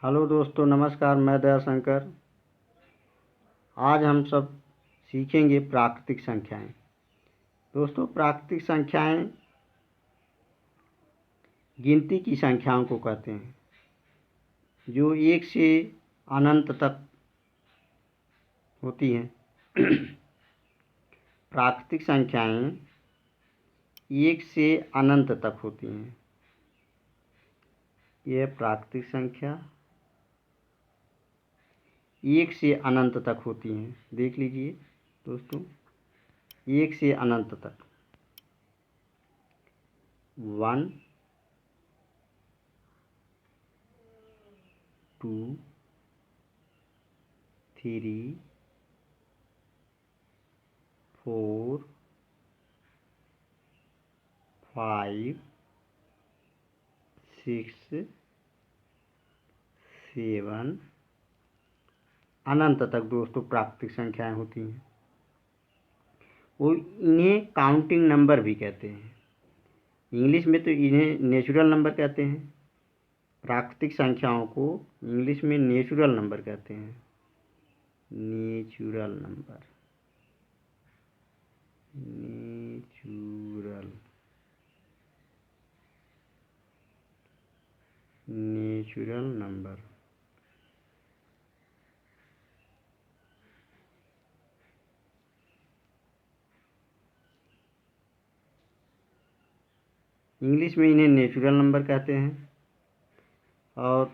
Hello दोस्तों, नमस्कार। मैं दयाशंकर। आज हम सब सीखेंगे प्राकृतिक संख्याएं। दोस्तों, प्राकृतिक संख्याएं गिनती की संख्याओं को कहते हैं जो एक से अनंत तक होती हैं। प्राकृतिक संख्याएं एक से अनंत तक होती हैं। यह प्राकृतिक संख्या एक से अनंत तक होती हैं। देख लीजिए दोस्तों, एक से अनंत तक 1 2 3 4 5 6 7 अनंत तक दोस्तों प्राकृतिक संख्याएं होती हैं। वो इन्हें काउंटिंग नंबर भी कहते हैं। इंग्लिश में तो इन्हें नेचुरल नंबर कहते हैं। प्राकृतिक संख्याओं को इंग्लिश में नेचुरल नंबर कहते हैं। Natural number, natural number. English में इन्हें नेचुरल नंबर कहते हैं। और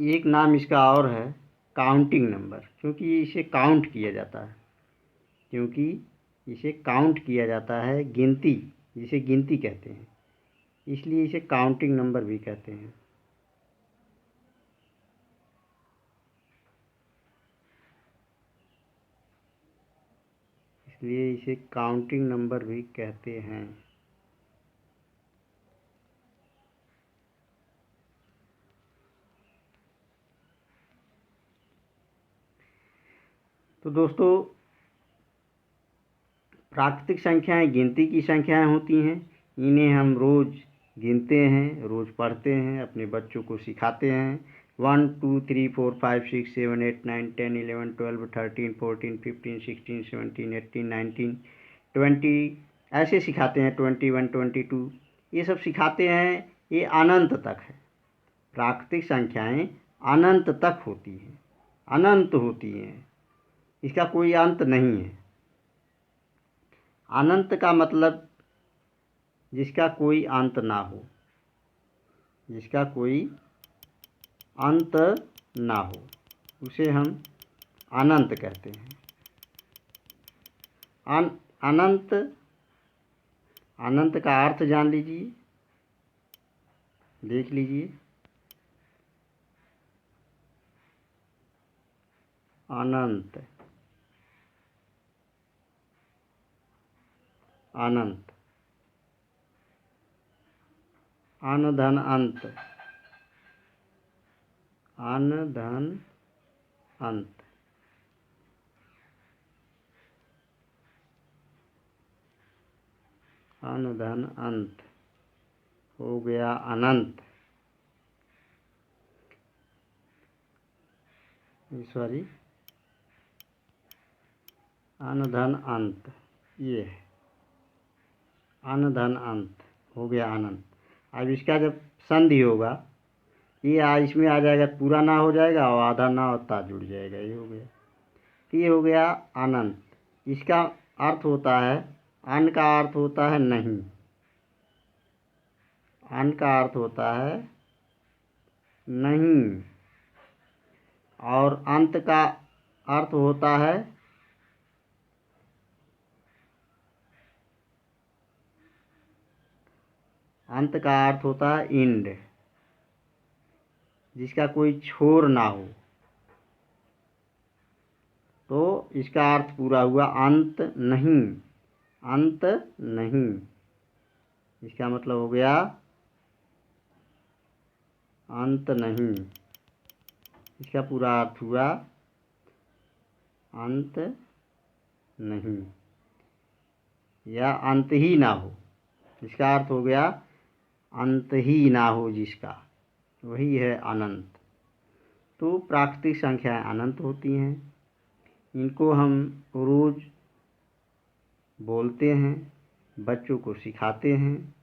एक नाम इसका और है काउंटिंग नंबर, क्योंकि इसे काउंट किया जाता है। गिनती, जिसे गिनती कहते हैं, इसलिए इसे काउंटिंग नंबर भी कहते हैं। इसलिए इसे काउंटिंग नंबर भी कहते हैं। तो दोस्तों, प्राकृतिक संख्याएं गिनती की संख्याएं होती हैं। इन्हें हम रोज़ गिनते हैं, रोज़ पढ़ते हैं, अपने बच्चों को सिखाते हैं। 1 2 3 4 5 6 7 8 9 10 11 12 13 14 15 16 17 18 19 20 ऐसे सिखाते हैं। 21 22 ये सब सिखाते हैं। ये अनंत तक है। प्राकृतिक संख्याएं अनंत तक होती हैं, अनंत होती हैं। इसका कोई अंत नहीं है। अनंत का मतलब जिसका कोई अंत ना हो, जिसका कोई अंत ना हो, उसे हम अनंत कहते हैं। अनंत, अनंत का अर्थ जान लीजिए, देख लीजिए। अनंत, अनंत, अन धन अंत, अन धन अंत, अन धन अंत हो गया अनंत। सॉरी, अन धन अंत, ये है अन धन अंत हो गया अनंत। अब इसका जब संधि होगा, ये इसमें आ जाएगा, पूरा ना हो जाएगा और आधा ना होता जुड़ जाएगा, ये हो गया। तो ये हो गया अनंत। इसका अर्थ होता है, अन का अर्थ होता है नहीं, अन का अर्थ होता है नहीं, और अंत का अर्थ होता है अंत का अर्थ होता है एंड, जिसका कोई छोर ना हो। तो इसका अर्थ पूरा हुआ अंत नहीं, अंत नहीं। इसका मतलब हो गया अंत नहीं। इसका पूरा अर्थ हुआ अंत नहीं, या अंत ही ना हो। इसका अर्थ हो गया अंत ही ना हो जिसका, वही है अनंत। तो प्राकृतिक संख्याएं अनंत होती हैं। इनको हम रोज़ बोलते हैं, बच्चों को सिखाते हैं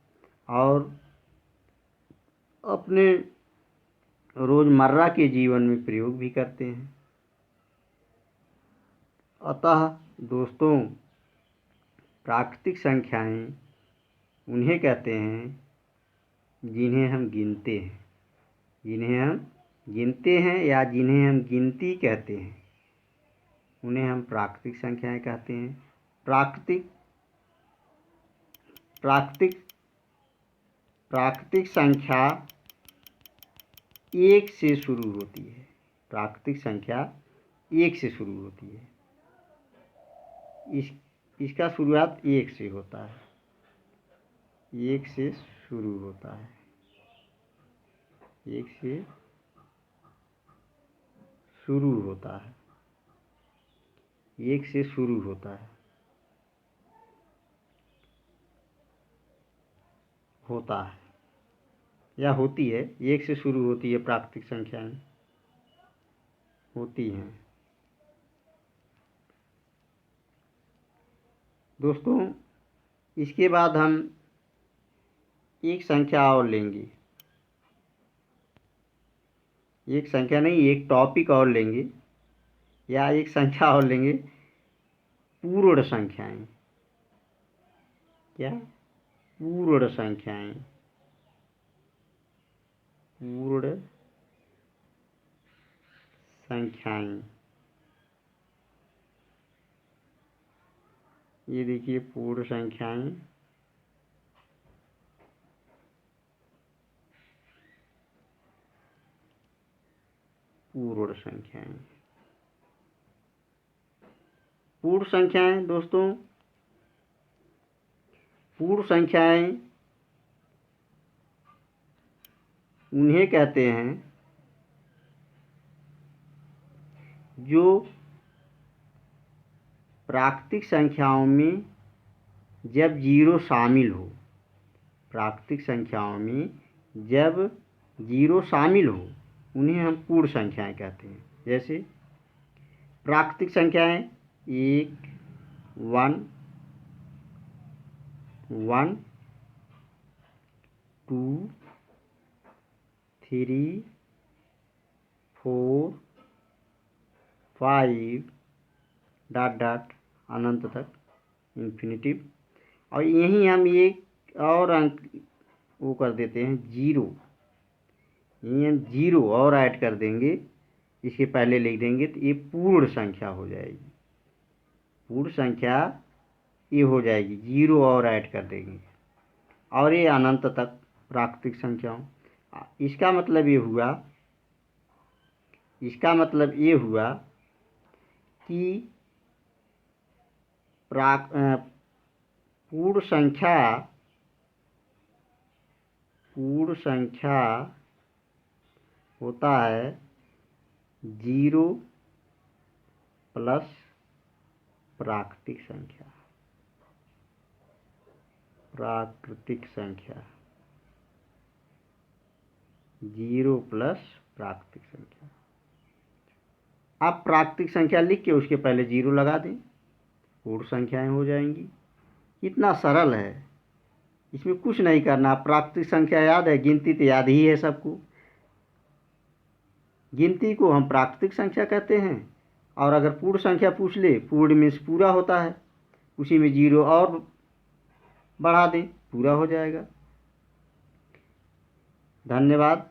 और अपने रोज़मर्रा के जीवन में प्रयोग भी करते हैं। अतः दोस्तों, प्राकृतिक संख्याएं उन्हें कहते हैं जिन्हें हम गिनते हैं, जिन्हें हम गिनते हैं या जिन्हें हम गिनती कहते हैं, उन्हें हम प्राकृतिक संख्याएं कहते हैं। प्राकृतिक प्राकृतिक प्राकृतिक संख्या एक से शुरू होती है। प्राकृतिक संख्या एक से शुरू होती है। इसका शुरुआत एक से होता है, एक से शुरू होता है, एक से शुरू होता है, एक से शुरू होता है, होता है या होती है। एक से शुरू होती है, प्राकृतिक संख्याएं होती हैं। दोस्तों, इसके बाद हम एक संख्या और लेंगे, एक संख्या नहीं, एक टॉपिक और लेंगे या एक संख्या और लेंगे, पूर्ण संख्याएं। क्या? पूर्ण संख्याएं, पूर्ण संख्याएं। ये देखिए पूर्ण संख्याएं, पूर्ण संख्याएं। पूर्ण संख्याएं दोस्तों, पूर्ण संख्याएं उन्हें कहते हैं जो प्राकृतिक संख्याओं में जब जीरो शामिल हो। प्राकृतिक संख्याओं में जब जीरो शामिल हो उन्हें हम पूर्ण संख्याएं कहते हैं। जैसे प्राकृतिक संख्याएं 1, 1, 1, 2, 3, 4, 5 डॉट डॉट अनंत तक, इन्फिनिटिव। और यहीं हम एक और अंक वो कर देते हैं, जीरो। यहीं हम जीरो और ऐड कर देंगे, इसके पहले लिख देंगे, तो ये पूर्ण संख्या हो जाएगी। पूर्ण संख्या ये हो जाएगी, जीरो और ऐड कर देंगे और ये अनंत तक प्राकृतिक संख्याओं। इसका मतलब ये हुआ कि पूर्ण संख्या होता है जीरो प्लस प्राकृतिक संख्या। प्राकृतिक संख्या जीरो प्लस प्राकृतिक संख्या। आप प्राकृतिक संख्या लिख के उसके पहले जीरो लगा दें, पूर्ण संख्याएं हो जाएंगी। इतना सरल है, इसमें कुछ नहीं करना। प्राकृतिक संख्या याद है, गिनती तो याद ही है सबको। गिनती को हम प्राकृतिक संख्या कहते हैं। और अगर पूर्ण संख्या पूछ ले, पूर्ण मीन्स पूरा होता है, उसी में जीरो और बढ़ा दें, पूरा हो जाएगा। धन्यवाद।